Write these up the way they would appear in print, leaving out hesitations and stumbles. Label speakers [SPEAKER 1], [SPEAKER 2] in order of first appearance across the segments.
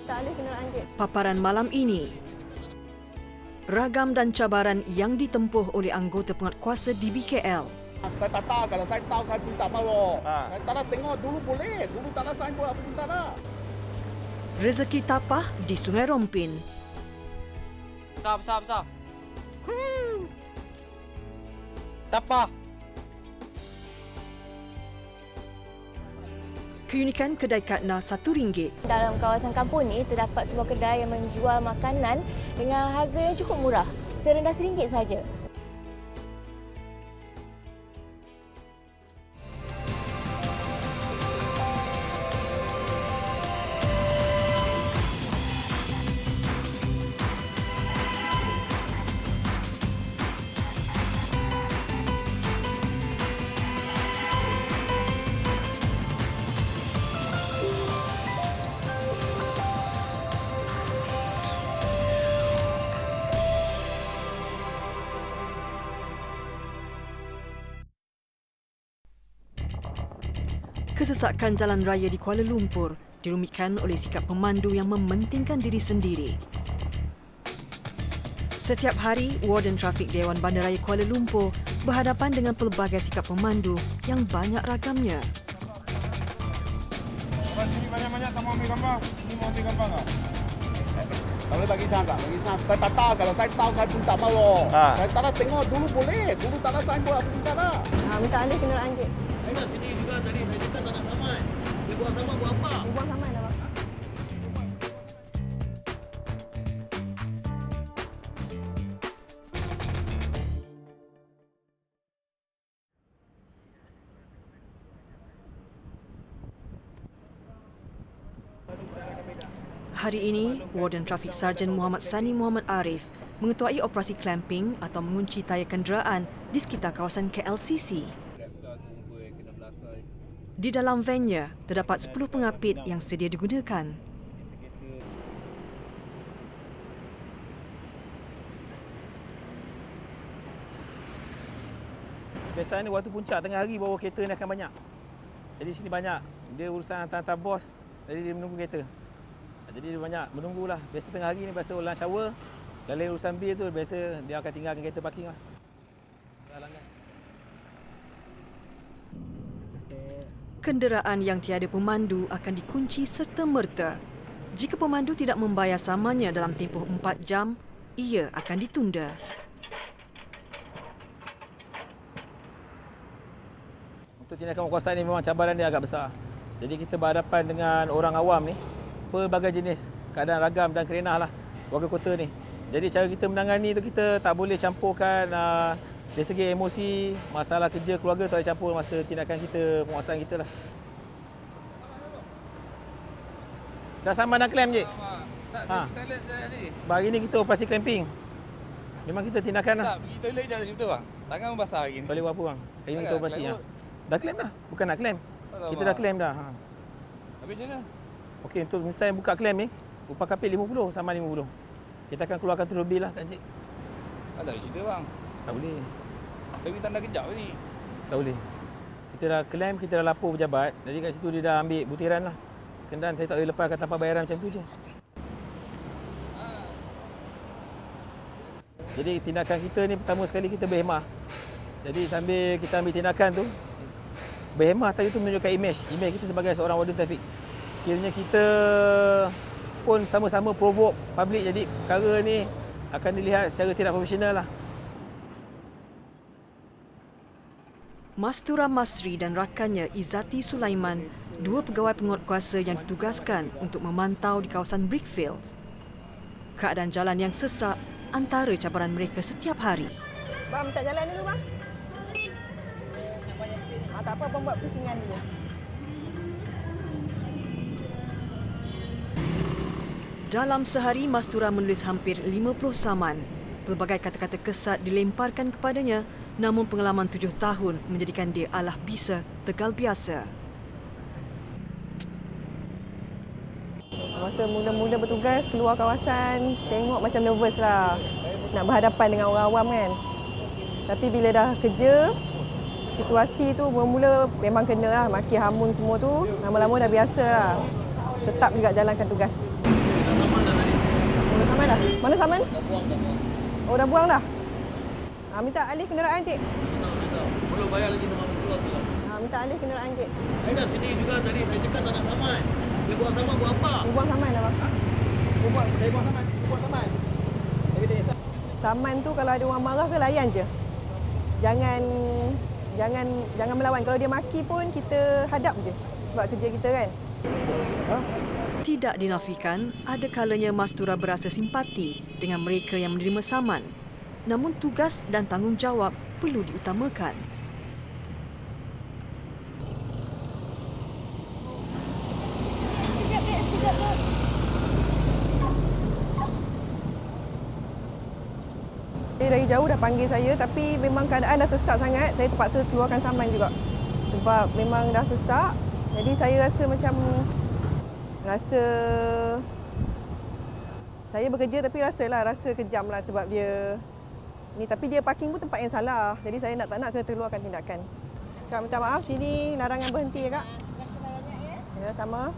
[SPEAKER 1] Tak boleh kena anjit.
[SPEAKER 2] Paparan malam ini, ragam dan cabaran yang ditempuh oleh anggota penguatkuasa di BKL.
[SPEAKER 3] Saya tak tahu, kalau saya tahu saya pun tak mahu. Saya tak nak tengok dulu boleh. Dulu tak nak saya buat apa pun tak nak.
[SPEAKER 2] Rezeki tapah di Sungai Rompin.
[SPEAKER 4] Besar. Tapah.
[SPEAKER 2] Keunikan kedai Katna RM1.
[SPEAKER 5] Dalam kawasan kampung ni terdapat sebuah kedai yang menjual makanan dengan harga yang cukup murah, serendah RM1 saja.
[SPEAKER 2] Kesesakan jalan raya di Kuala Lumpur dirumitkan oleh sikap pemandu yang mementingkan diri sendiri. Setiap hari, Warden Trafik Dewan Bandaraya Kuala Lumpur berhadapan dengan pelbagai sikap pemandu yang banyak ragamnya.
[SPEAKER 6] Sini banyak-banyak tak mau ambil gambar. Sini mau ambil gambar tak?
[SPEAKER 3] Tak boleh bagi chance tak? Bagi chance. Saya tak tahu, kalau saya tahu saya pun tak mahu. Saya tak nak tengok dulu boleh. Dulu tak nak saya buat apa pun tak nak.
[SPEAKER 1] Minta alih kena anjit.
[SPEAKER 4] Sini juga tadi saya cakap tak nak saman. Dia buat saman buat apa?
[SPEAKER 1] Buang saman lah, Bang.
[SPEAKER 2] Hari ini, Warden Trafik Sarjan Muhammad Sani Muhammad Arif mengetuai operasi clamping atau mengunci tayar kenderaan di sekitar kawasan KLCC. Di dalam vannya, terdapat 10 pengapit yang sedia digunakan.
[SPEAKER 7] Biasanya waktu puncak tengah hari bawa kereta ni akan banyak. Jadi sini banyak. Dia urusan hantar-hantar bos. Jadi dia menunggu kereta. Jadi dia banyak menunggulah. Biasa tengah hari ni biasa lunch hour. Dalam urusan bil tu biasa dia akan tinggalkan kereta parking lah.
[SPEAKER 2] Kenderaan yang tiada pemandu akan dikunci serta-merta. Jika pemandu tidak membayar samannya dalam tempoh 4 jam, ia akan ditunda.
[SPEAKER 7] Untuk tindakan penguasaan ni memang cabaran dia agak besar. Jadi kita berhadapan dengan orang awam ni, pelbagai jenis, keadaan ragam dan kerenah lah warga kota ni. Jadi cara kita menangani tu kita tak boleh campurkan dari segi emosi, masalah kerja keluarga tak boleh campur masa tindakan kita, penguasaan kita lah. Dah sama dah claim je?
[SPEAKER 4] Tak, toilet tadi.
[SPEAKER 7] Sebab hari ni kita operasi clamping. Memang kita tindakan lah.
[SPEAKER 4] Tak, pergi toilet je tadi betul bang. Tangan basah hari ni.
[SPEAKER 7] Toilet buat apa bang? Hari ni kita
[SPEAKER 4] Takkan,
[SPEAKER 7] operasi
[SPEAKER 4] claim
[SPEAKER 7] lah. Dah claim dah? Bukan nak claim. Kita dah claim dah.
[SPEAKER 4] Habis macam mana?
[SPEAKER 7] Okey, untuk misal buka claim ni, upah kapit 50, sama 50. Kita akan keluarkan terus bil lah Kak Encik.
[SPEAKER 4] Tak ada cerita bang.
[SPEAKER 7] Tak boleh.
[SPEAKER 4] Tapi tanda kejap ni.
[SPEAKER 7] Tak boleh. Kita dah claim, kita dah lapor pejabat. Jadi kat situ dia dah ambil butiran lah. Kendan saya tak boleh lepaskan tanpa bayaran macam tu je. Jadi tindakan kita ni pertama sekali kita berhemah. Jadi sambil kita ambil tindakan tu, berhemah tadi tu menunjukkan imej kita sebagai seorang warden trafik. Sekiranya kita pun sama-sama provoke public, jadi perkara ni akan dilihat secara tidak profesional lah.
[SPEAKER 2] Mastura Masri dan rakannya Izzati Sulaiman, dua pegawai penguatkuasa yang ditugaskan untuk memantau di kawasan Brickfield. Keadaan jalan yang sesak antara cabaran mereka setiap hari.
[SPEAKER 1] Bang, minta jalan dulu, Bang. Tak apa, Abang buat pusingan dulu.
[SPEAKER 2] Dalam sehari, Mastura menulis hampir 50 saman. Pelbagai kata-kata kesat dilemparkan kepadanya, namun pengalaman 7 tahun menjadikan dia alah bisa tegal biasa.
[SPEAKER 1] Masa mula-mula bertugas, keluar kawasan, tengok macam nervous lah. Nak berhadapan dengan orang awam kan. Tapi bila dah kerja, situasi tu mula-mula memang kena lah. Maki hamun semua tu, lama-lama dah biasa lah. Tetap juga jalankan tugas. Saman dah. Mana saman?
[SPEAKER 4] Dah buang.
[SPEAKER 1] Oh, dah buang dah. Minta alih kenderaan, cik.
[SPEAKER 4] Belum bayar lagi sama keluar tu.
[SPEAKER 1] Minta alih kenderaan, cik.
[SPEAKER 4] Saya dah sini juga tadi. Saya cakap tak nak saman. Dia buang saman buat apa?
[SPEAKER 1] Dia buang saman lah, bang.
[SPEAKER 7] Saya buang saman. Tapi tak kisah.
[SPEAKER 1] Saman tu kalau ada orang marah ke layan je. Jangan melawan. Kalau dia maki pun kita hadap je. Sebab kerja kita kan.
[SPEAKER 2] Tidak dinafikan, ada kalanya Mastura berasa simpati dengan mereka yang menerima saman. Namun tugas dan tanggungjawab perlu diutamakan.
[SPEAKER 1] Sekejap, Dek. Dia dari jauh dah panggil saya tapi memang keadaan dah sesak sangat. Saya terpaksa keluarkan saman juga. Sebab memang dah sesak. Jadi saya rasa saya bekerja tapi rasa kejam lah sebab dia ni, tapi dia parking pun tempat yang salah. Jadi saya tak nak kena keluarkan tindakan. Kak minta maaf, sini larangan berhenti ya, Kak. Terima kasih banyak ya. Ya, sama.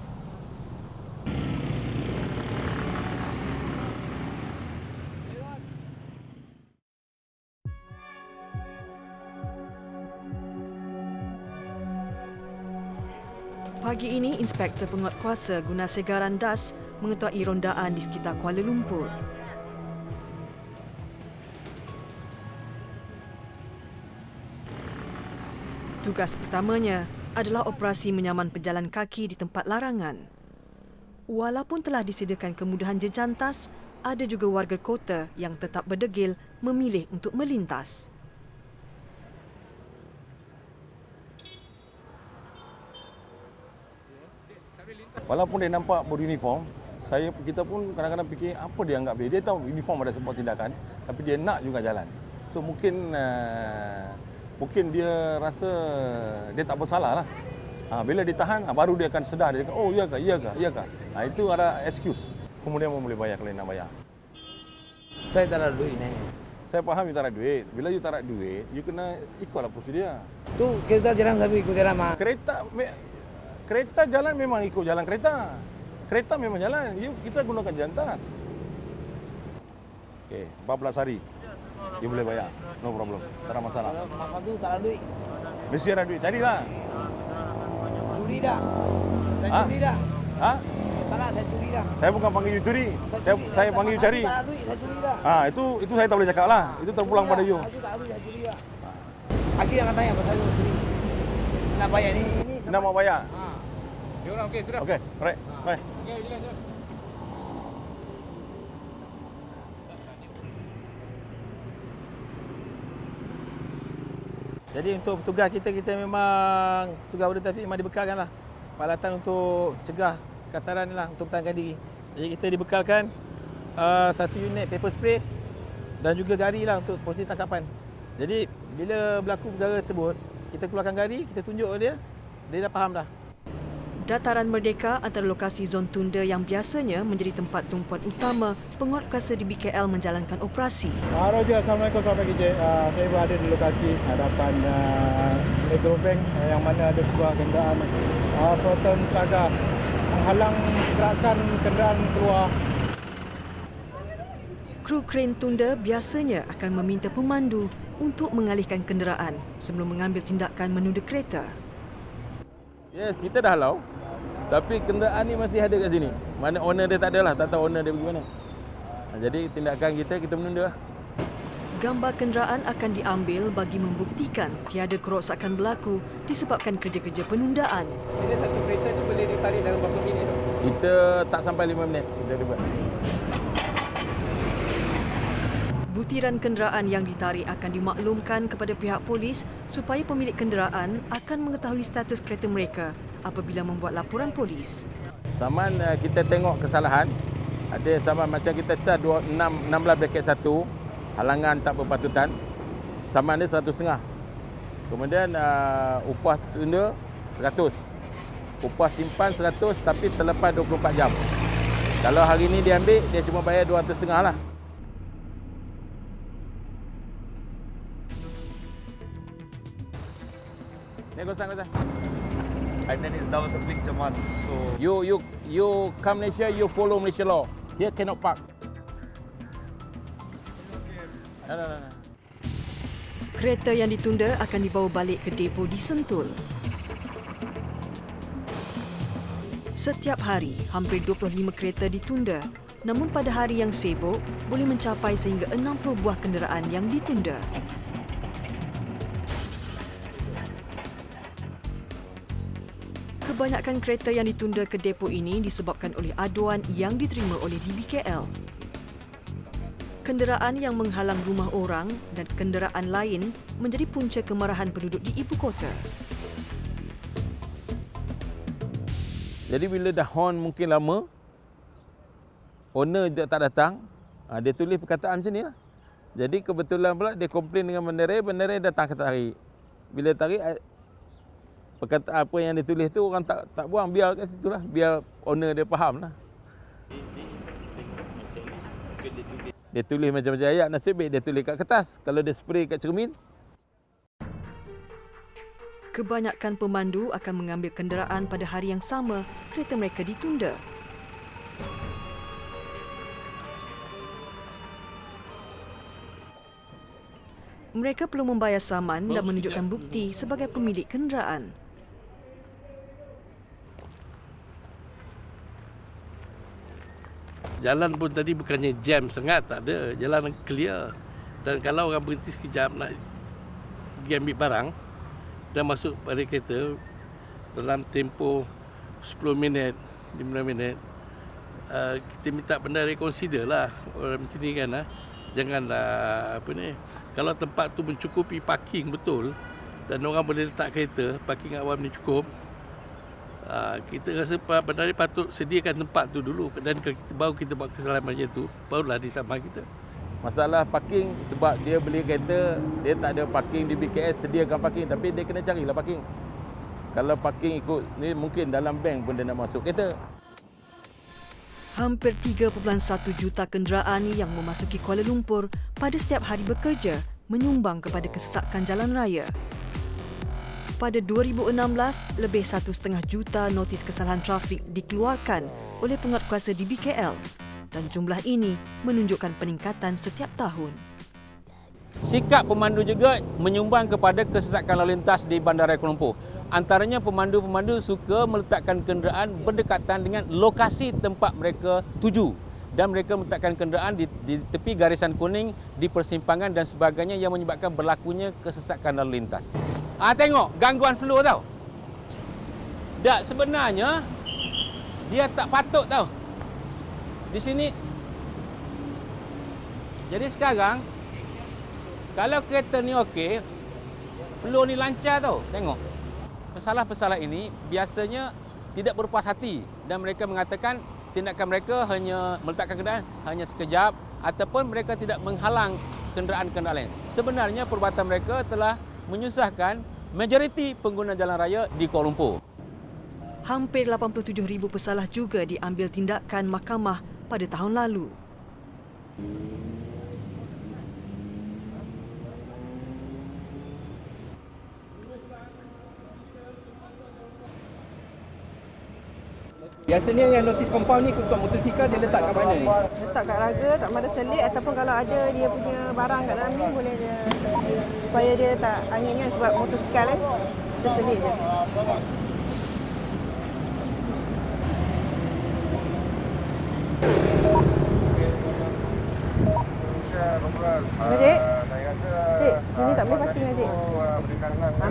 [SPEAKER 2] Pagi ini, Inspektor Penguatkuasa Gunasegaran DAS mengetuai rondaan di sekitar Kuala Lumpur. Tugas pertamanya adalah operasi menyaman pejalan kaki di tempat larangan. Walaupun telah disediakan kemudahan jejantas, ada juga warga kota yang tetap berdegil memilih untuk melintas.
[SPEAKER 8] Walaupun dia nampak beruniform, kita pun kadang-kadang fikir apa dia anggap dia. Dia tahu uniform ada sebuah tindakan, tapi dia nak juga jalan. So mungkin dia rasa dia tak bersalah lah. Bila ditahan, baru dia akan sedar. Dia kata, oh iyakah. Itu ada excuse. Kemudian mau boleh bayar kalau nak bayar.
[SPEAKER 9] Saya tak ada duit ni.
[SPEAKER 8] Saya faham you tak ada duit. Bila you tak ada duit, you kena ikutlah prosedur.
[SPEAKER 9] Tu kita jalan sambil ikut jalan mah.
[SPEAKER 8] Kereta jalan memang ikut jalan kereta. Kereta memang jalan. Kita gunakan jantas. Okey, 14 hari. You boleh bayar. No problem. Tak ada masalah.
[SPEAKER 9] Kalau masa tu tak ada duit.
[SPEAKER 8] Mesti ada duit. Carilah.
[SPEAKER 9] Curi dah. Saya curi dah. Tak nak, saya curi dah.
[SPEAKER 8] Saya bukan panggil you curi. Saya panggil you cari.
[SPEAKER 9] Tak ada duit, saya curi dah.
[SPEAKER 8] Itu saya tak boleh cakap lah. Itu terpulang pada you.
[SPEAKER 9] Itu tak ada duit, saya curi dah. Akhir yang tanya pasal you curi. Nak bayar ni.
[SPEAKER 8] Nak mau bayar?
[SPEAKER 3] Okey, sudah.
[SPEAKER 8] Okey, alright. Bye.
[SPEAKER 3] Okey, jalan.
[SPEAKER 7] Jadi untuk petugas kita memang petugas order trafik memang dibekalkan lah peralatan untuk cegah kasaran ni lah, untuk pertahankan diri. Jadi kita dibekalkan satu unit paper spray dan juga gari lah untuk posisi tangkapan. Jadi bila berlaku perkara tersebut, kita keluarkan gari, kita tunjuk dia dah faham dah.
[SPEAKER 2] Dataran Merdeka antara lokasi zon tunda yang biasanya menjadi tempat tumpuan utama penguatkuasa di BKL menjalankan operasi.
[SPEAKER 6] Roger, Assalamualaikum, selamat pagi Cik. Saya berada di lokasi hadapan Negro Bank yang mana ada sebuah kenderaan Proton Saga menghalang gerakan kenderaan keluar.
[SPEAKER 2] Kru kren tunda biasanya akan meminta pemandu untuk mengalihkan kenderaan sebelum mengambil tindakan menunda kereta.
[SPEAKER 3] Ya, kita dah halau. Tapi kenderaan ni masih ada kat sini. Mana owner dia tak ada lah, tak tahu owner dia pergi mana. Jadi tindakan kita menunda lah.
[SPEAKER 2] Gambar kenderaan akan diambil bagi membuktikan tiada kerosakan berlaku disebabkan kerja-kerja penundaan.
[SPEAKER 7] Jadi satu kereta tu boleh ditarik dalam berapa minit tu?
[SPEAKER 3] Kita tak sampai 5 minit kita buat.
[SPEAKER 2] Butiran kenderaan yang ditarik akan dimaklumkan kepada pihak polis supaya pemilik kenderaan akan mengetahui status kereta mereka apabila membuat laporan polis.
[SPEAKER 3] Saman kita tengok kesalahan. Ada saman macam kita cas 16 braket 1, halangan tak berpatutan. Saman dia 1.5. Kemudian upah tunda 100. Upah simpan 100 tapi terlepas 24 jam. Kalau hari ni dia ambil, dia cuma bayar 250 lah. Ni kosan.
[SPEAKER 10] And then it's down to Blik Jamaat. So
[SPEAKER 3] You come Malaysia, you follow Malaysia law. Here cannot park.
[SPEAKER 2] Kereta yang ditunda akan dibawa balik ke depo di Sentul. Setiap hari, hampir 25 kereta ditunda. Namun pada hari yang sibuk, boleh mencapai sehingga 60 buah kenderaan yang ditunda. Kebanyakan kereta yang ditunda ke depo ini disebabkan oleh aduan yang diterima oleh DBKL. Kenderaan yang menghalang rumah orang dan kenderaan lain menjadi punca kemarahan penduduk di ibu kota.
[SPEAKER 3] Jadi bila dah horn mungkin lama, owner tak datang, dia tulis perkataan macam ni lah. Jadi kebetulan pula dia komplain dengan bandarai datang ke tarik. Bila tarik, perkataan apa yang dia tulis tu orang tak buang, biar kat situ lah, biar owner dia faham lah. Dia tulis macam-macam ayat, nasib baik dia tulis kat kertas. Kalau dia spray kat cermin.
[SPEAKER 2] Kebanyakan pemandu akan mengambil kenderaan pada hari yang sama kereta mereka ditunda. Mereka perlu membayar saman dan menunjukkan bukti sebagai pemilik kenderaan.
[SPEAKER 4] Jalan pun tadi bukannya jam sangat, tak ada. Jalan clear. Dan kalau orang berhenti sekejap nak pergi ambil barang dan masuk pada kereta dalam tempoh 10 minit, 15 minit, kita minta benda reconsider lah. Orang macam ni kan, janganlah apa ni. Kalau tempat tu mencukupi parking betul dan orang boleh letak kereta, parking awam ni cukup, kita rasa bandar patut sediakan tempat tu dulu dan baru kita buat kesalahan macam tu, barulah disamakan kita.
[SPEAKER 3] Masalah parking sebab dia beli kereta, dia tak ada parking di BKS, sediakan parking tapi dia kena carilah parking. Kalau parking ikut ni mungkin dalam bank pun dia nak masuk kereta.
[SPEAKER 2] Hampir 3.1 juta kenderaan yang memasuki Kuala Lumpur pada setiap hari bekerja menyumbang kepada kesesakan jalan raya. Pada 2016, lebih 1.5 juta notis kesalahan trafik dikeluarkan oleh penguatkuasa DBKL dan jumlah ini menunjukkan peningkatan setiap tahun.
[SPEAKER 11] Sikap pemandu juga menyumbang kepada kesesakan lalu lintas di Bandaraya Kuala Lumpur. Antaranya pemandu-pemandu suka meletakkan kenderaan berdekatan dengan lokasi tempat mereka tuju dan mereka meletakkan kenderaan di tepi garisan kuning, di persimpangan dan sebagainya yang menyebabkan berlakunya kesesakan lalu lintas. Tengok gangguan flow tau. Tak, sebenarnya dia tak patut tau. Di sini. Jadi sekarang kalau kereta ni okey, flow ni lancar tau. Tengok. Pesalah-pesalah ini biasanya tidak berpuas hati dan mereka mengatakan tindakan mereka hanya meletakkan kenderaan hanya sekejap ataupun mereka tidak menghalang kenderaan-kenderaan lain. Sebenarnya perbuatan mereka telah menyusahkan majoriti pengguna jalan raya di Kuala Lumpur.
[SPEAKER 2] Hampir 87,000 pesalah juga diambil tindakan mahkamah pada tahun lalu.
[SPEAKER 6] Biasanya yang notis compound ni untuk motosikal dia letak kat mana ni?
[SPEAKER 1] Letak kat raga, tak pada selit ataupun kalau ada dia punya barang kat dalam ni boleh dia supaya dia tak angin kan sebab motosikal kan kita selit je. Cik, sini tak boleh parking lah cik.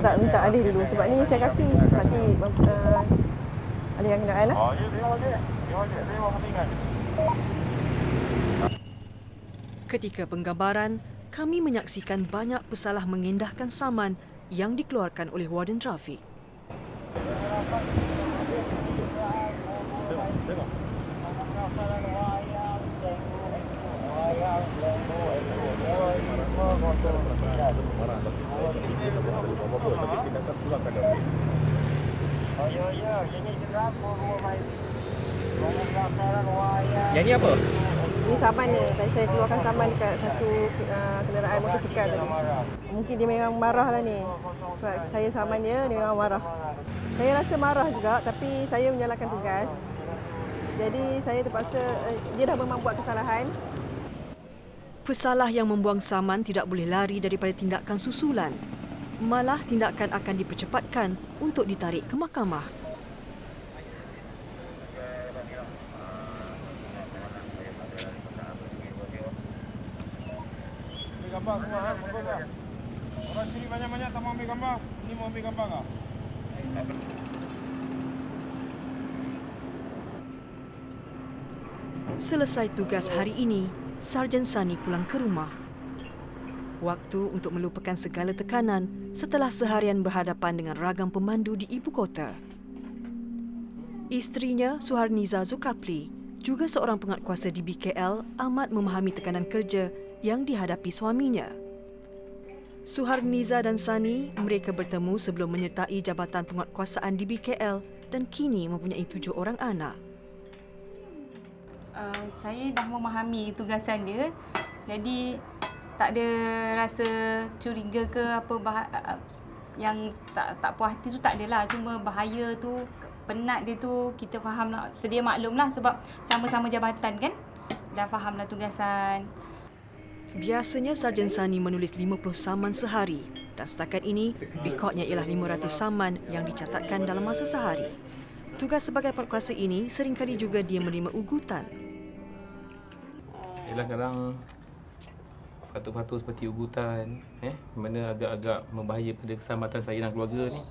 [SPEAKER 1] Tak minta alih dulu sebab ni saya kaki masih alihkan kenderaan lah.
[SPEAKER 2] Ketika penggambaran, kami menyaksikan banyak pesalah mengendahkan saman yang dikeluarkan oleh warden trafik.
[SPEAKER 6] Yang ni apa?
[SPEAKER 1] Ini saman ni. Tadi saya keluarkan saman dekat satu kenderaan motosikal tadi. Mungkin dia memang marah lah ni. Sebab saya saman dia memang marah. Saya rasa marah juga tapi saya menjalankan tugas. Jadi saya terpaksa, dia dah memang buat kesalahan.
[SPEAKER 2] Pesalah yang membuang saman tidak boleh lari daripada tindakan susulan. Malah tindakan akan dipercepatkan untuk ditarik ke mahkamah.
[SPEAKER 6] Ambil gambar semua, bagus lah. Orang sini banyak-banyak tak mau ambil gambar. Ini mau ambil gambar kah?
[SPEAKER 2] Selesai tugas hari ini, Sarjan Sani pulang ke rumah. Waktu untuk melupakan segala tekanan setelah seharian berhadapan dengan ragam pemandu di ibu kota. Isterinya, Suharniza Zulkifli, juga seorang penguatkuasa di BKL, amat memahami tekanan kerja yang dihadapi suaminya. Suharniza dan Sani, mereka bertemu sebelum menyertai jabatan penguatkuasaan di BKL dan kini mempunyai 7 orang anak.
[SPEAKER 12] Saya dah memahami tugasan dia, jadi tak ada rasa curiga ke apa yang tak puas hati tu tak adalah. Cuma bahaya tu, penat dia tu kita faham lah, sedia maklum lah sebab sama-sama jabatan kan. Dah faham lah tugasan.
[SPEAKER 2] Biasanya Sarjan Sani menulis 50 saman sehari dan setakat ini rekodnya ialah 500 saman yang dicatatkan dalam masa sehari. Tugas sebagai penguatkuasa ini seringkali juga dia menerima ugutan.
[SPEAKER 13] Kadang-kadang faktor-faktor seperti ugutan mana agak-agak membahaya pada keselamatan saya dan keluarga ni.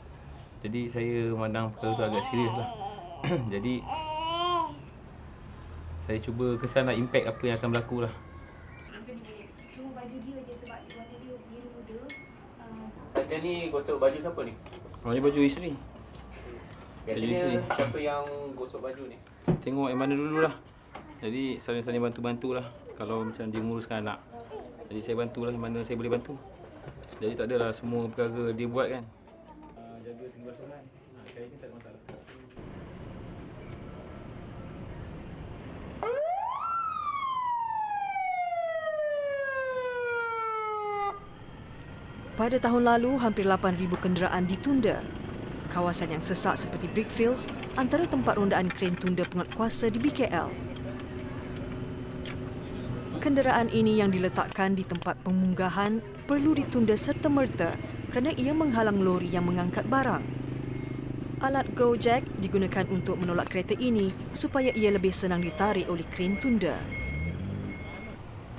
[SPEAKER 13] Jadi saya memandang perkara tu agak serius lah. Jadi saya cuba kesanlah impak apa yang akan berlaku lah.
[SPEAKER 12] Cuma baju dia je sebab warna dia biru muda.
[SPEAKER 13] Saya ni gosok baju siapa ni?
[SPEAKER 7] Oh, ni baju isteri.
[SPEAKER 13] Biasanya siapa yang gosok baju ni?
[SPEAKER 7] Tengok yang mana dululah. Jadi saling-saling bantu-bantulah kalau macam dia menguruskan anak. Jadi saya bantulah yang mana saya boleh bantu. Jadi tak adalah semua perkara dia buat kan. Jaga segi basuhan. Saya ni tak ada masalah.
[SPEAKER 2] Pada tahun lalu, hampir 8,000 kenderaan ditunda. Kawasan yang sesak seperti Brickfields antara tempat rondaan kren tunda penguatkuasa di BKL. Kenderaan ini yang diletakkan di tempat pemunggahan perlu ditunda serta-merta kerana ia menghalang lori yang mengangkat barang. Alat Gojek digunakan untuk menolak kereta ini supaya ia lebih senang ditarik oleh kren tunda.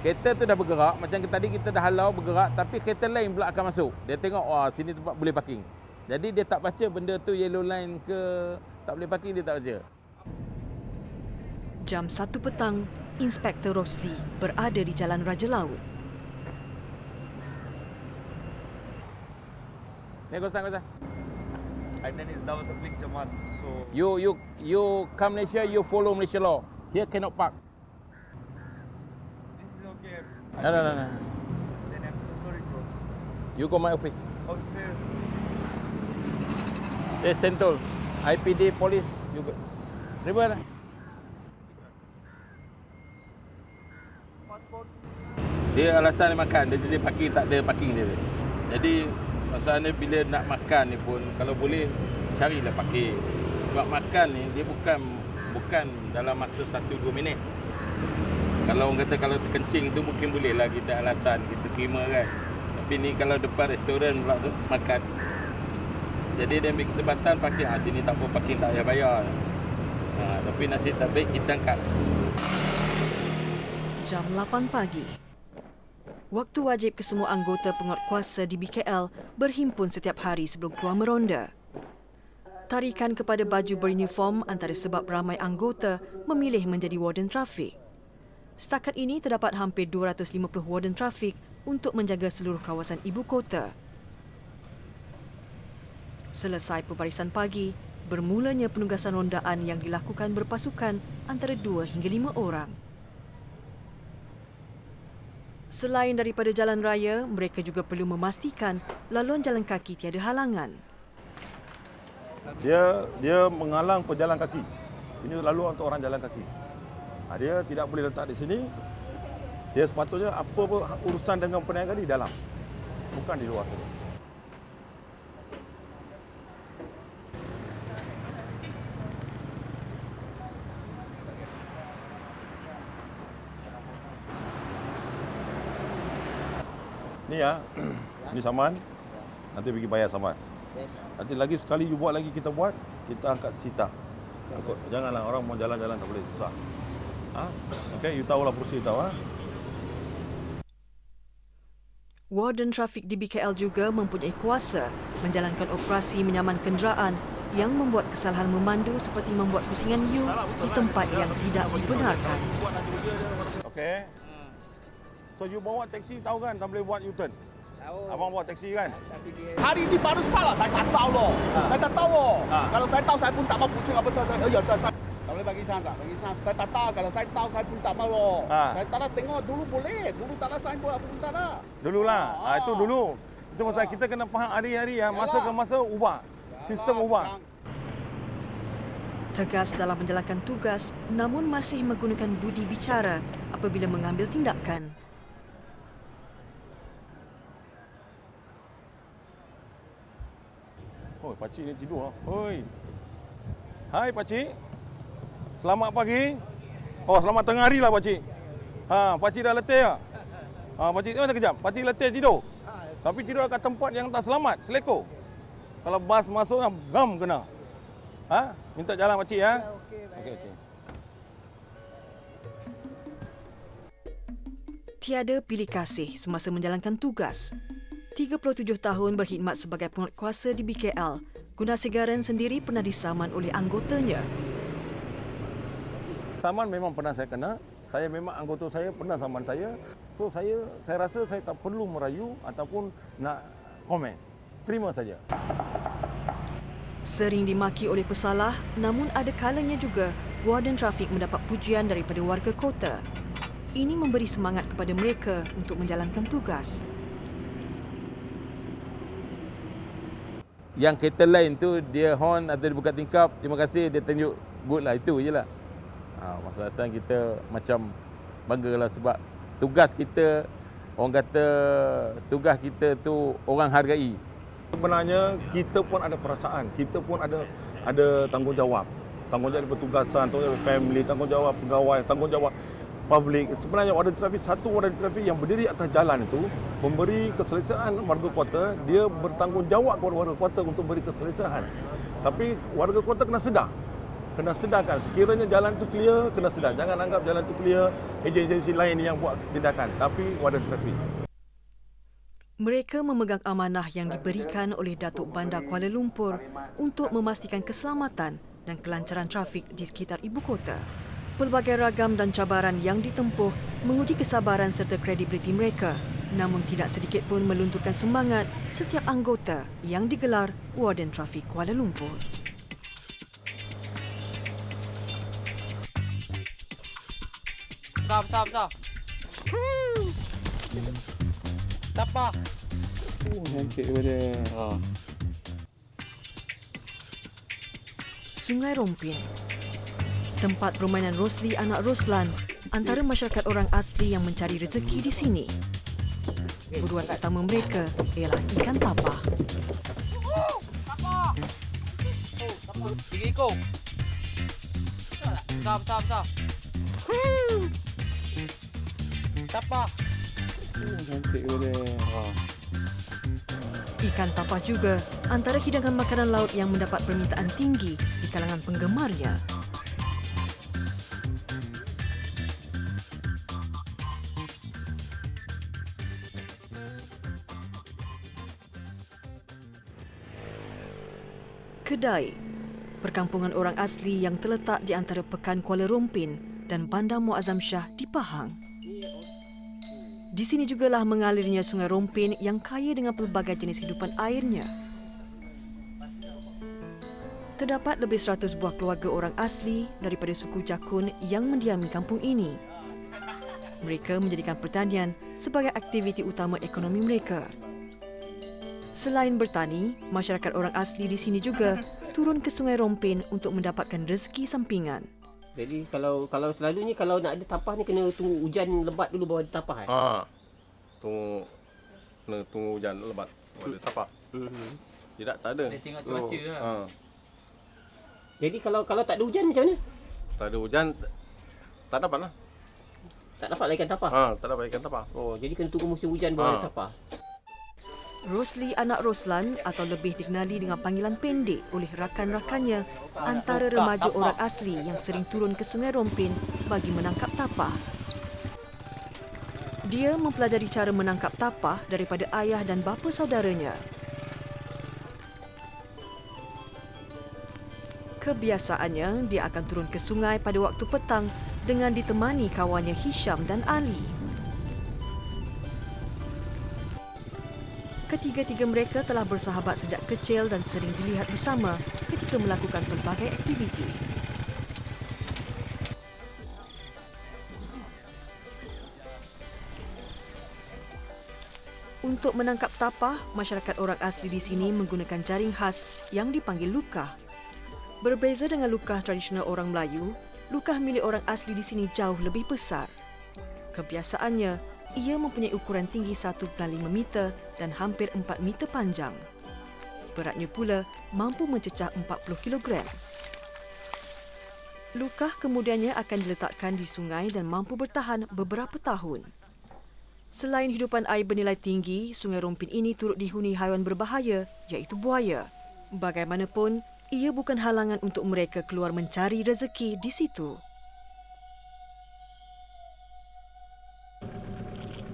[SPEAKER 3] Kereta tu dah bergerak, macam tadi kita dah halau bergerak, tapi kereta lain pula akan masuk. Dia tengok, wah sini tempat boleh parking. Jadi dia tak baca benda tu yellow line ke tak boleh parking, dia tak baca.
[SPEAKER 2] Jam 1 petang, Inspektor Rosli berada di Jalan Raja Laut.
[SPEAKER 3] Ni kosan.
[SPEAKER 10] And then it's Dawat Tabligh Jamaat. So
[SPEAKER 3] You come Malaysia, you follow Malaysia law. Here cannot park.
[SPEAKER 10] this is okay.
[SPEAKER 3] No.
[SPEAKER 10] Then I'm so sorry, bro.
[SPEAKER 3] You go my office.
[SPEAKER 10] Upstairs.
[SPEAKER 3] There's Sentul, IPD, police. You go. River. Dia alasan dia makan, dia jadi parking tak ada parking dia. Jadi masalahnya bila nak makan ni pun kalau boleh carilah parking. Sebab makan ni dia bukan dalam masa 1-2 minit. Kalau orang kata kalau terkencing tu mungkin bolehlah kita alasan, kita terima kan. Tapi ni kalau depan restoran pula tu makan. Jadi dia ambil kesempatan parking, sini tak apa parking tak payah bayar. Tapi nasib tak baik kita angkat.
[SPEAKER 2] Jam 8 pagi. Waktu wajib kesemua anggota penguatkuasa di BKL berhimpun setiap hari sebelum keluar meronda. Tarikan kepada baju beruniform antara sebab ramai anggota memilih menjadi warden trafik. Setakat ini terdapat hampir 250 warden trafik untuk menjaga seluruh kawasan ibu kota. Selesai pembarisan pagi, bermulanya penugasan rondaan yang dilakukan berpasukan antara 2 hingga 5 orang. Selain daripada jalan raya, mereka juga perlu memastikan laluan jalan kaki tiada halangan.
[SPEAKER 8] Dia menghalang pejalan kaki. Ini laluan untuk orang jalan kaki. Dia tidak boleh letak di sini. Dia sepatutnya apa urusan dengan perniagaan di dalam, bukan di luar sana. Ni ya, ni saman. Nanti pergi bayar saman. Nanti lagi sekali you buat lagi kita angkat sita. Angkut. Janganlah orang mau jalan-jalan tak boleh, susah. Okey, you tahulah prosedur tahu
[SPEAKER 2] Warden trafik di BKL juga mempunyai kuasa menjalankan operasi menyaman kenderaan yang membuat kesalahan memandu seperti membuat pusingan U di tempat yang tidak dibenarkan.
[SPEAKER 8] Okey. So you bawa taksi tahu kan tak boleh buat U-turn? Tahu. Abang bawa taksi kan?
[SPEAKER 14] Hari ini baru start lah, saya tak tahu loh. Saya tak tahu loh. Kalau saya tahu saya pun tak mau pusing apa saya. Saya tak boleh bagi chance. Saya tak tahu. Kalau saya tahu saya pun tak mau loh. Saya tak nak tengok dulu boleh. Dulu tak ada saya buat apa pun tak ada.
[SPEAKER 8] Dululah. Itu dulu. Itu pasal kita kena faham hari-hari ya, masa ke masa ubah. Sistem ubah.
[SPEAKER 2] Tegas dalam menjalankan tugas namun masih menggunakan budi bicara apabila mengambil tindakan.
[SPEAKER 8] Oh, pakcik ni tidur. Hoi. Hai pakcik. Selamat pagi. Oh, selamat tengah hari lah pakcik. Pakcik dah letih tak? Pakcik tengok sekejap. Pakcik letih tidur. Tapi tidur kat tempat yang tak selamat, seleko. Kalau bas masuk, gam kena. Minta jalan pakcik ya. Okey, pakcik.
[SPEAKER 2] Tiada pilih kasih semasa menjalankan tugas. 37 tahun berkhidmat sebagai penguatkuasa di BKL, Gunasegaren sendiri pernah disaman oleh anggotanya.
[SPEAKER 8] Saman memang pernah saya kena. Saya memang anggota saya pernah saman saya. So saya rasa saya tak perlu merayu ataupun nak komen. Terima saja.
[SPEAKER 2] Sering dimaki oleh pesalah, namun ada kalanya juga warden trafik mendapat pujian daripada warga kota. Ini memberi semangat kepada mereka untuk menjalankan tugas.
[SPEAKER 3] Yang kereta lain tu dia horn atau dia buka tingkap, terima kasih, dia tunjuk good lah, itu je lah. Masa datang kita macam bangga lah sebab tugas kita, orang kata tugas kita tu orang hargai.
[SPEAKER 8] Sebenarnya kita pun ada perasaan, kita pun ada tanggungjawab. Tanggungjawab petugasan, tanggungjawab family, tanggungjawab pegawai, tanggungjawab publik. Sebenarnya warden trafik, satu warden trafik yang berdiri atas jalan itu memberi keselesaan warga kota, dia bertanggungjawab kepada warga kota untuk beri keselesaan. Tapi warga kota kena sedarkan sekiranya jalan itu clear, kena sedar. Jangan anggap jalan itu clear, agensi lain yang buat tindakan, tapi warden trafik.
[SPEAKER 2] Mereka memegang amanah yang diberikan oleh Datuk Bandar Kuala Lumpur untuk memastikan keselamatan dan kelancaran trafik di sekitar ibu kota. Pelbagai ragam dan cabaran yang ditempuh menguji kesabaran serta kredibiliti mereka, namun tidak sedikit pun melunturkan semangat setiap anggota yang digelar Warden Trafik Kuala Lumpur.
[SPEAKER 9] Besar. Tapa.
[SPEAKER 8] Cantik pada.
[SPEAKER 2] Sungai Rompin. Tempat permainan Rosli anak Roslan, antara masyarakat orang asli yang mencari rezeki di sini. Buruan utama mereka ialah ikan tapah.
[SPEAKER 9] Tapa. Tiga ekor. Besar. Tapa.
[SPEAKER 8] Cantik pada.
[SPEAKER 2] Ikan tapah juga antara hidangan makanan laut yang mendapat permintaan tinggi di kalangan penggemarnya. Kedai, perkampungan orang asli yang terletak di antara Pekan Kuala Rompin dan Bandar Muazzam Shah di Pahang. Di sini jugalah mengalirnya Sungai Rompin yang kaya dengan pelbagai jenis hidupan airnya. Terdapat lebih 100 buah keluarga orang asli daripada suku Jakun yang mendiami kampung ini. Mereka menjadikan pertanian sebagai aktiviti utama ekonomi mereka. Selain bertani, masyarakat orang asli di sini juga turun ke Sungai Rompin untuk mendapatkan rezeki sampingan.
[SPEAKER 15] Jadi kalau selalunya kalau nak ada tapah ni kena tunggu hujan lebat dulu baru ada tapah
[SPEAKER 16] Tunggu hujan lebat baru ada tapah. Tidak tak ada.
[SPEAKER 15] Tengok cuaca lah. Jadi kalau tak ada hujan macam mana?
[SPEAKER 16] Tak ada hujan tak dapat lah.
[SPEAKER 15] Tak dapat ikan tapah?
[SPEAKER 16] Tak dapat ikan tapah.
[SPEAKER 15] Oh, jadi kena tunggu musim hujan baru ada tapah.
[SPEAKER 2] Rosli anak Roslan atau lebih dikenali dengan panggilan pendek oleh rakan-rakannya antara remaja orang asli yang sering turun ke Sungai Rompin bagi menangkap tapah. Dia mempelajari cara menangkap tapah daripada ayah dan bapa saudaranya. Kebiasaannya, dia akan turun ke sungai pada waktu petang dengan ditemani kawannya Hisham dan Ali. Ketiga-tiga mereka telah bersahabat sejak kecil dan sering dilihat bersama ketika melakukan pelbagai aktiviti. Untuk menangkap tapah, masyarakat orang asli di sini menggunakan jaring khas yang dipanggil lukah. Berbeza dengan lukah tradisional orang Melayu, lukah milik orang asli di sini jauh lebih besar. Kebiasaannya, ia mempunyai ukuran tinggi 1.5 meter dan hampir 4 meter panjang. Beratnya pula mampu mencecah 40 kilogram. Lukah kemudiannya akan diletakkan di sungai dan mampu bertahan beberapa tahun. Selain hidupan air bernilai tinggi, Sungai Rompin ini turut dihuni haiwan berbahaya iaitu buaya. Bagaimanapun, ia bukan halangan untuk mereka keluar mencari rezeki di situ.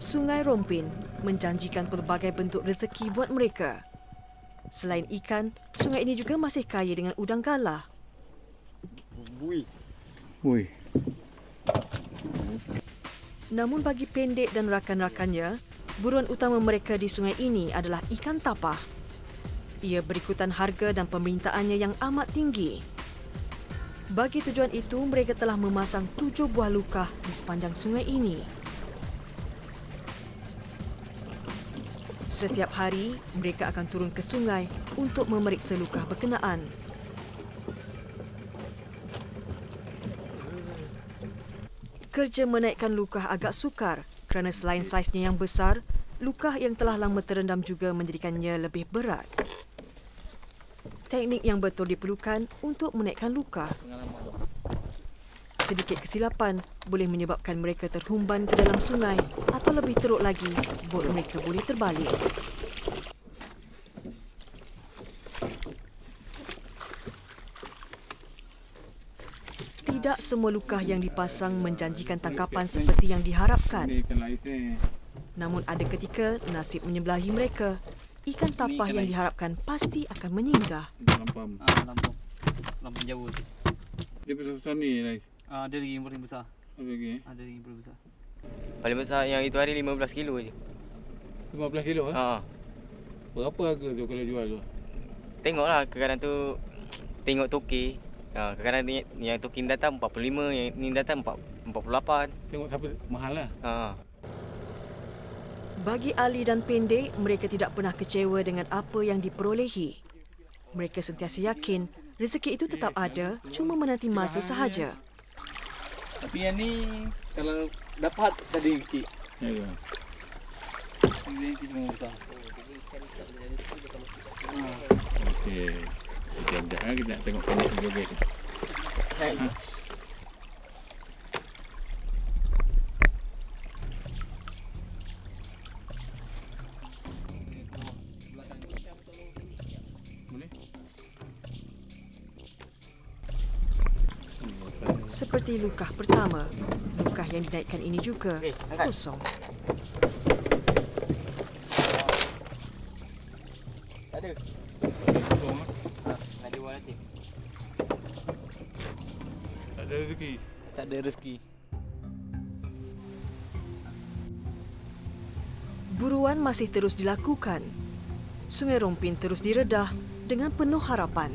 [SPEAKER 2] Sungai Rompin menjanjikan pelbagai bentuk rezeki buat mereka. Selain ikan, sungai ini juga masih kaya dengan udang galah.
[SPEAKER 8] Ui.
[SPEAKER 2] Namun bagi Pendek dan rakan-rakannya, buruan utama mereka di sungai ini adalah ikan tapah. Ia berikutan harga dan permintaannya yang amat tinggi. Bagi tujuan itu, mereka telah memasang 7 buah lukah di sepanjang sungai ini. Setiap hari, mereka akan turun ke sungai untuk memeriksa lukah berkenaan. Kerja menaikkan lukah agak sukar kerana selain saiznya yang besar, lukah yang telah lama terendam juga menjadikannya lebih berat. Teknik yang betul diperlukan untuk menaikkan lukah. Sedikit kesilapan boleh menyebabkan mereka terhumban ke dalam sungai atau lebih teruk lagi, bot mereka boleh terbalik. Tidak semua lukah yang dipasang menjanjikan tangkapan seperti yang diharapkan. Namun ada ketika nasib menyebelahi mereka. Ikan tapah yang diharapkan pasti akan menyinggah.
[SPEAKER 17] Lampung Jawa tu.
[SPEAKER 8] Dia besar ni, Lais?
[SPEAKER 17] Ada lagi yang paling besar.
[SPEAKER 8] Ada lagi?
[SPEAKER 17] Ada lagi yang paling besar.
[SPEAKER 18] Paling besar yang itu hari 15 kilo je.
[SPEAKER 8] 15 kilo? Berapa harga tu kalau jual tu?
[SPEAKER 18] Tengoklah, kadang-kadang tu tengok toke. Kadang-kadang yang toke ni datang 45, yang ni datang 48.
[SPEAKER 8] Tengok siapa mahal lah.
[SPEAKER 2] Bagi Ali dan Pendek, mereka tidak pernah kecewa dengan apa yang diperolehi. Mereka sentiasa yakin rezeki itu tetap ada, cuma menanti masa sahaja.
[SPEAKER 17] Tapi yang ni kalau dapat tadi kecil.
[SPEAKER 8] Ya.
[SPEAKER 17] Ini semua besar.
[SPEAKER 8] Okey. Sekejap kita nak tengok Pendek joget.
[SPEAKER 2] Seperti lukah pertama, lukah yang dinaikkan ini juga kosong.
[SPEAKER 18] Ada. Ada orang nanti.
[SPEAKER 8] Tak ada rezeki.
[SPEAKER 17] Tak ada rezeki.
[SPEAKER 2] Buruan masih terus dilakukan. Sungai Rompin terus diredah dengan penuh harapan.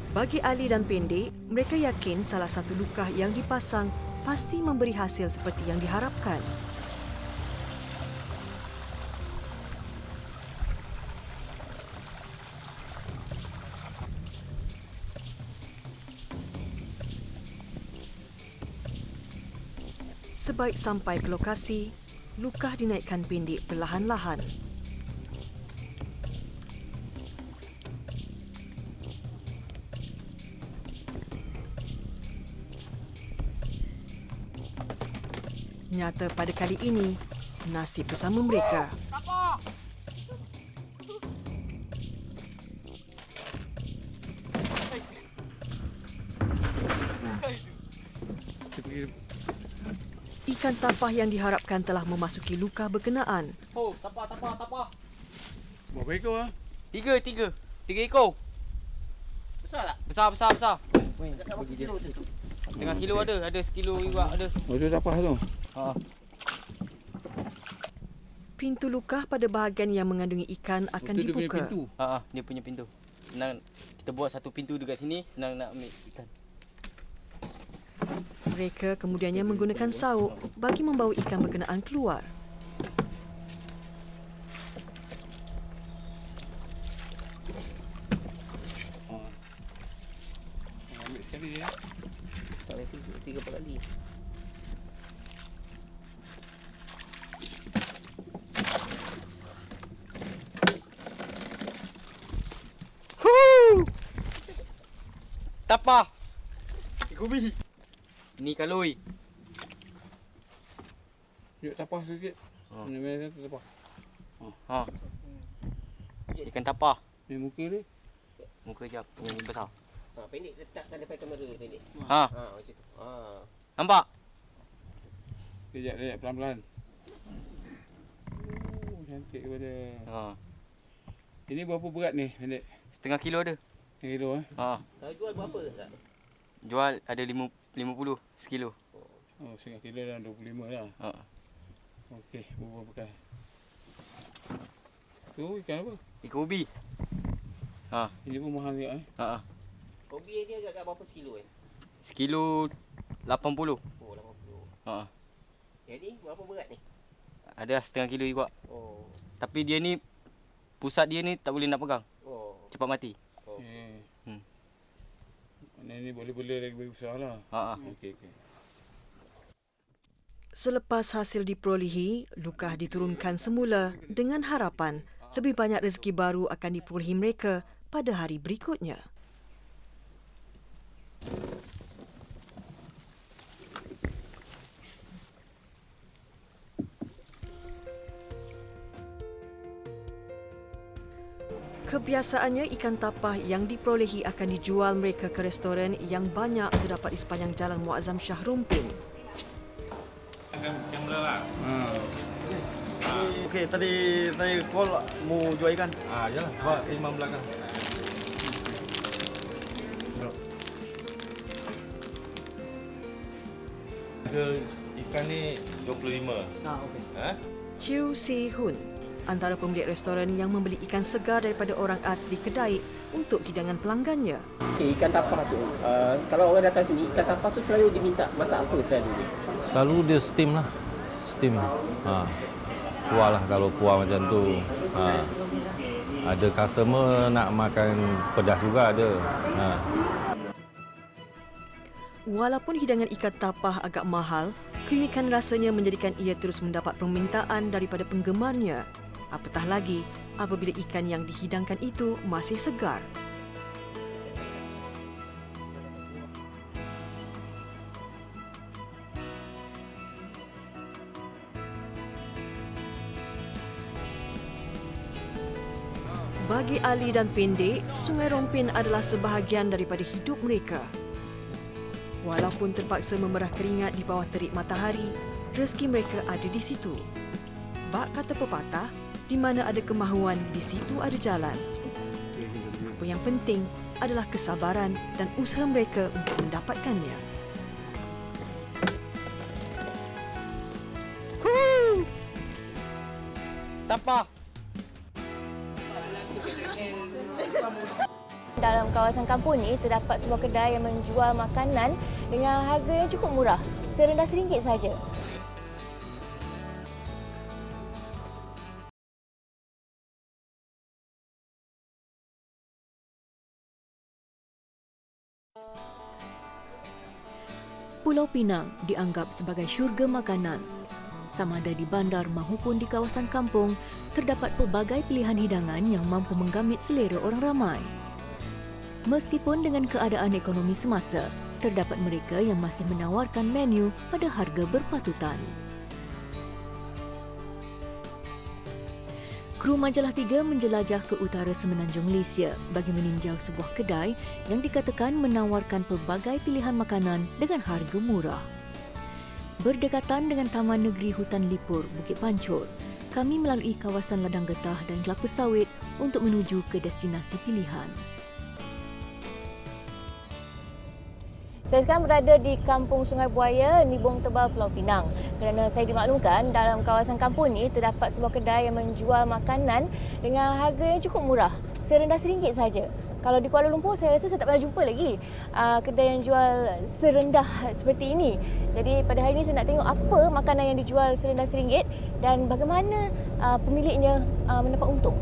[SPEAKER 2] Bagi Ali dan Pendek, mereka yakin salah satu lukah yang dipasang pasti memberi hasil seperti yang diharapkan. Sebaik sampai ke lokasi, lukah dinaikkan Pendek perlahan-lahan. Nyata pada kali ini, nasib bersama mereka. Ikan tapah yang diharapkan telah memasuki luka berkenaan.
[SPEAKER 18] Oh, tapah.
[SPEAKER 4] Berapa ekor ah?
[SPEAKER 18] Tiga ekor.
[SPEAKER 15] Besar tak?
[SPEAKER 18] Besar.
[SPEAKER 15] Berapa kilo tu?
[SPEAKER 18] Setengah kilo ada sekilo juga ada.
[SPEAKER 4] Oh, tu tapah tu.
[SPEAKER 18] Ha.
[SPEAKER 2] Pintu luka pada bahagian yang mengandungi ikan akan
[SPEAKER 4] Dia punya
[SPEAKER 2] dibuka.
[SPEAKER 4] pintu.
[SPEAKER 18] Dia punya pintu. Senang kita buat satu pintu dekat sini, senang nak ambil ikan.
[SPEAKER 2] Mereka kemudiannya menggunakan sauk bagi membawa ikan berkenaan keluar.
[SPEAKER 4] Ambil sekali ya.
[SPEAKER 15] Tak boleh 3 kali.
[SPEAKER 18] Tapah. Gubi. Ni kaloi.
[SPEAKER 4] Yuk tapah sikit. Ni tapah.
[SPEAKER 18] Ikan tapah.
[SPEAKER 4] Ni muka dia.
[SPEAKER 18] Muka jap yang besar.
[SPEAKER 15] Pendek letakkan depan kamera pendek.
[SPEAKER 18] Macam
[SPEAKER 15] tu.
[SPEAKER 18] Nampak?
[SPEAKER 4] Kejap pelan-pelan. Cantik kepada. Ini berapa berat ni pendek?
[SPEAKER 18] Setengah kilo ada.
[SPEAKER 4] Setengah kilo
[SPEAKER 15] Jual berapa tak?
[SPEAKER 18] Jual ada 50 sekilo.
[SPEAKER 4] Oh, setengah kilo dah 25 lah. Okey, berapa bekal? Tu ikan apa?
[SPEAKER 18] Ikan ubi.
[SPEAKER 4] Ini pun mahal juga
[SPEAKER 15] Kobi ni agak berapa sekilo
[SPEAKER 18] Sekilo 80.
[SPEAKER 15] Oh, 80. Yang ni berapa berat ni?
[SPEAKER 18] Ada setengah kilo juga. Tapi dia ni pusat dia ni tak boleh nak pegang. Cepat mati.
[SPEAKER 4] Ini boleh-boleh lagi lebih besar lah. Okey.
[SPEAKER 2] Selepas hasil diperolehi, Lukah diturunkan semula dengan harapan lebih banyak rezeki baru akan diperolehi mereka pada hari berikutnya. Kebiasaannya ikan tapah yang diperolehi akan dijual mereka ke restoran yang banyak terdapat di sepanjang Jalan Muazzam Shah Rumpin.
[SPEAKER 10] Kamera lah.
[SPEAKER 7] Okey, tadi saya call mau jual ikan.
[SPEAKER 10] Yalah, buat imam belakang. Harga ikan ni 25.
[SPEAKER 15] Okey.
[SPEAKER 2] Chiu Si Hun, antara pemilik restoran yang membeli ikan segar daripada orang asli kedai untuk hidangan pelanggannya.
[SPEAKER 15] Ikan tapah tu, kalau orang datang sini, ikan tapah tu selalu diminta masak apa selalu ni?
[SPEAKER 19] Selalu dia steam lah. Steam. Kuah lah kalau kuah macam tu. Ada customer nak makan pedas juga ada.
[SPEAKER 2] Walaupun hidangan ikan tapah agak mahal, keunikan rasanya menjadikan ia terus mendapat permintaan daripada penggemarnya. Apatah lagi apabila ikan yang dihidangkan itu masih segar. Bagi Ali dan Pendek, Sungai Rompin adalah sebahagian daripada hidup mereka. Walaupun terpaksa memerah keringat di bawah terik matahari, rezeki mereka ada di situ. Bak kata pepatah, di mana ada kemahuan, di situ ada jalan. Apa yang penting adalah kesabaran dan usaha mereka untuk mendapatkannya.
[SPEAKER 18] Tapah.
[SPEAKER 5] Dalam kawasan kampung ni terdapat sebuah kedai yang menjual makanan dengan harga yang cukup murah, serendah RM1 saja.
[SPEAKER 20] Pulau Pinang dianggap sebagai syurga makanan. Sama ada di bandar maupun di kawasan kampung, terdapat pelbagai pilihan hidangan yang mampu menggamit selera orang ramai. Meskipun dengan keadaan ekonomi semasa, terdapat mereka yang masih menawarkan menu pada harga berpatutan. Kru Majalah 3 menjelajah ke utara semenanjung Malaysia bagi meninjau sebuah kedai yang dikatakan menawarkan pelbagai pilihan makanan dengan harga murah. Berdekatan dengan Taman Negeri Hutan Lipur, Bukit Pancur, kami melalui kawasan ladang getah dan kelapa sawit untuk menuju ke destinasi pilihan.
[SPEAKER 5] Saya sekarang berada di Kampung Sungai Buaya, Nibong Tebal, Pulau Pinang. Kerana saya dimaklumkan dalam kawasan kampung ini terdapat sebuah kedai yang menjual makanan dengan harga yang cukup murah, serendah RM1 saja. Kalau di Kuala Lumpur saya rasa saya tak pernah jumpa lagi kedai yang jual serendah seperti ini. Jadi pada hari ini saya nak tengok apa makanan yang dijual serendah RM1 dan bagaimana pemiliknya mendapat untung.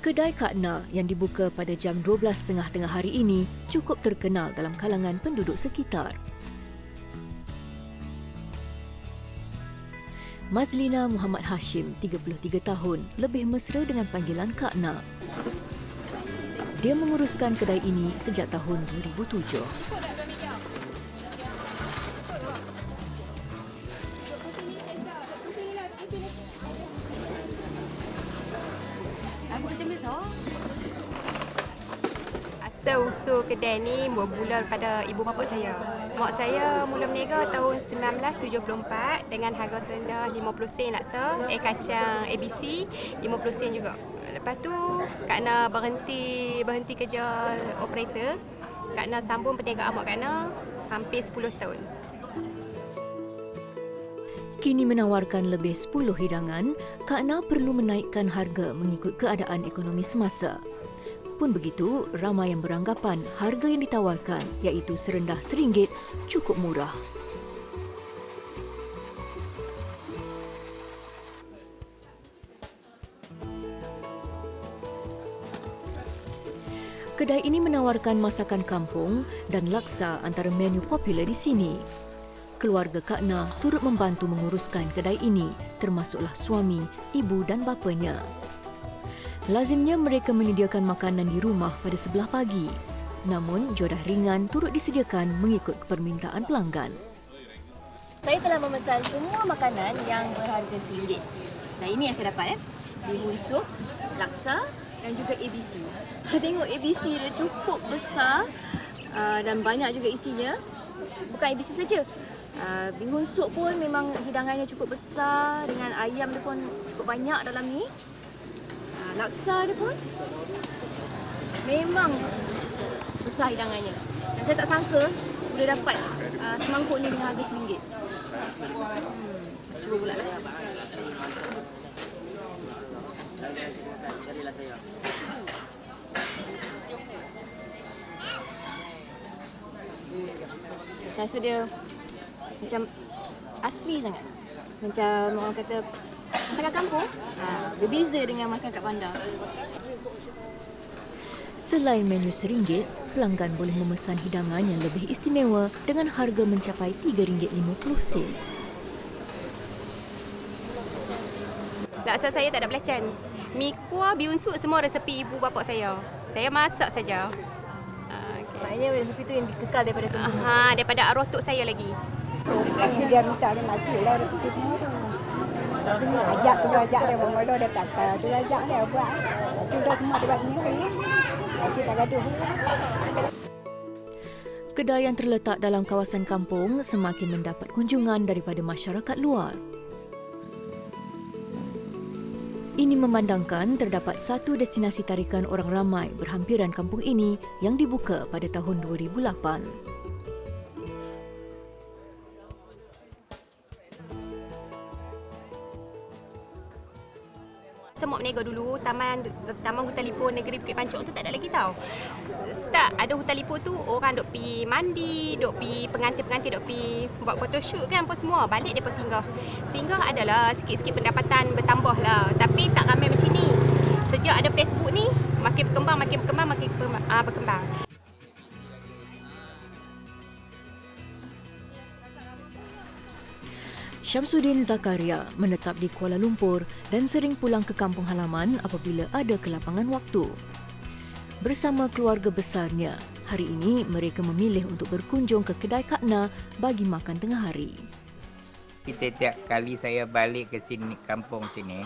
[SPEAKER 20] Kedai Kak Na yang dibuka pada jam 12.30 tengah hari ini cukup terkenal dalam kalangan penduduk sekitar. Mazlina Muhammad Hashim, 33 tahun, lebih mesra dengan panggilan Kak Na. Dia menguruskan kedai ini sejak tahun 2007.
[SPEAKER 21] Asal usul kedai ni bermula daripada ibu bapa saya. Mak saya mula berniaga tahun 1974 dengan harga serendah 50 sen laksa, air kacang ABC 50 sen juga. Lepas tu Kak Na berhenti kerja operator. Kak Na sambung perniagaan mak Kak Na hampir 10 tahun.
[SPEAKER 20] Kini menawarkan lebih 10 hidangan, Kak Na perlu menaikkan harga mengikut keadaan ekonomi semasa. Pun begitu, ramai yang beranggapan harga yang ditawarkan iaitu serendah RM1 cukup murah. Kedai ini menawarkan masakan kampung dan laksa antara menu popular di sini. Keluarga Kak Na turut membantu menguruskan kedai ini, termasuklah suami, ibu dan bapanya. Lazimnya mereka menyediakan makanan di rumah pada sebelah pagi. Namun, jodah ringan turut disediakan mengikut permintaan pelanggan.
[SPEAKER 5] Saya telah memesan semua makanan yang berharga RM1. Nah, ini yang saya dapat. Bihun sup, laksa dan juga ABC. Tengok ABC dia cukup besar dan banyak juga isinya. Bukan ABC saja. Bihun sup pun memang hidangannya cukup besar dengan ayam dia pun cukup banyak dalam ni. Laksa dia pun memang besar hidangannya. Dan saya tak sangka boleh dapat semangkuk ni dengan harga RM1. Cuba pula lah. Rasa dia macam asli sangat. Macam orang kata masakan kampung, berbeza dengan masakan kat bandar.
[SPEAKER 20] Selain menu RM1, pelanggan boleh memesan hidangan yang lebih istimewa dengan harga mencapai RM3.50.
[SPEAKER 21] Laksa saya tak ada belacan. Mi kuah, bihun sup semua resepi ibu bapa saya. Saya masak saja.
[SPEAKER 5] Maknanya resepi tu yang dikekal daripada tumbuh.
[SPEAKER 21] Daripada arwah tok saya lagi.
[SPEAKER 22] Dia minta dia maju lah resepi semua tu. Ajak dia mula dia kata tu ajak dia buat. Tu dah semua dia buat sendiri. Cik tak gaduh.
[SPEAKER 20] Kedai yang terletak dalam kawasan kampung semakin mendapat kunjungan daripada masyarakat luar. Ini memandangkan terdapat satu destinasi tarikan orang ramai berhampiran kampung ini yang dibuka pada tahun 2008.
[SPEAKER 21] Semua berniaga dulu, Taman Hutan Lipur Negeri Bukit Pancur tu tak ada lagi tau. Start ada Hutan Lipur tu, orang duk pi mandi, duk pi pengantin-pengantin duk pi buat photoshoot kan apa semua. Balik depa singgah. Singgah adalah sikit-sikit pendapatan bertambah lah. Tapi tak ramai macam ni. Sejak ada Facebook ni, makin berkembang.
[SPEAKER 20] Syamsuddin Zakaria menetap di Kuala Lumpur dan sering pulang ke kampung halaman apabila ada kelapangan waktu. Bersama keluarga besarnya, hari ini mereka memilih untuk berkunjung ke kedai Kak Na bagi makan tengah hari.
[SPEAKER 1] Setiap kali saya balik ke sini, kampung sini,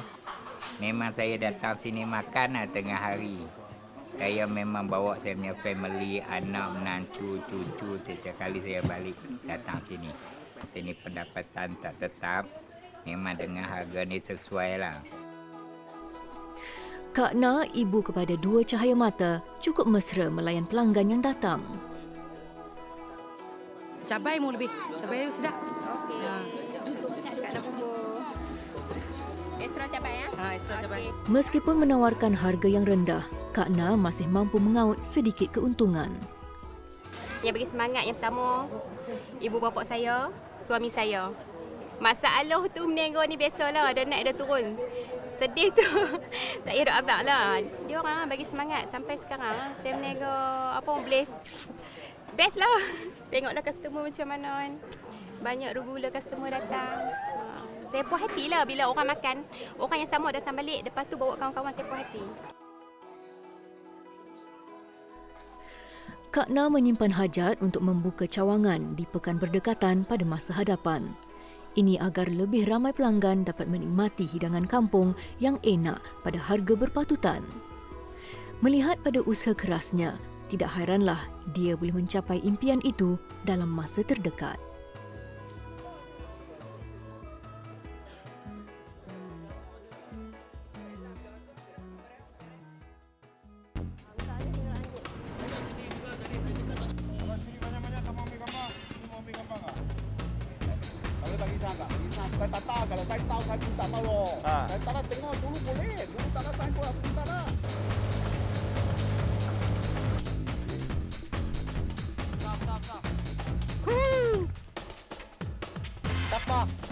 [SPEAKER 1] memang saya datang sini makan tengah hari. Saya memang bawa saya punya family, anak, menantu, cucu. Setiap kali saya balik datang sini. Sini pendapatan tak tetap, memang dengan harga ni sesuai lah.
[SPEAKER 20] Kak Na, ibu kepada 2 cahaya mata, cukup mesra melayan pelanggan yang datang.
[SPEAKER 11] Cabai mau lebih. Cabai sedap.
[SPEAKER 21] Okey. Kak nak bubur. Extra cabai ya?
[SPEAKER 11] Extra cabai.
[SPEAKER 20] Meskipun menawarkan harga yang rendah, Kak Na masih mampu mengaut sedikit keuntungan.
[SPEAKER 21] Yang bagi semangat yang pertama, ibu bapa saya, suami saya. Masalah tu menengok ni biasalah, dah naik dah turun. Sedih tu. Tak payah duk abang lah. Dia orang bagi semangat sampai sekarang. Saya menengok apa boleh. Best lah. Tengoklah customer macam mana kan. Banyak regular customer datang. Saya puas hati lah bila orang makan. Orang yang sama datang balik. Lepas tu bawa kawan-kawan, saya puas hati.
[SPEAKER 20] Kak Na menyimpan hajat untuk membuka cawangan di pekan berdekatan pada masa hadapan. Ini agar lebih ramai pelanggan dapat menikmati hidangan kampung yang enak pada harga berpatutan. Melihat pada usaha kerasnya, tidak hairanlah dia boleh mencapai impian itu dalam masa terdekat.
[SPEAKER 14] Saya tak tahu, kalau saya tahu saya pun tak tahu loh. Saya tak nak tengok dulu boleh, dulu tak nak saya pun tak nak. Stop.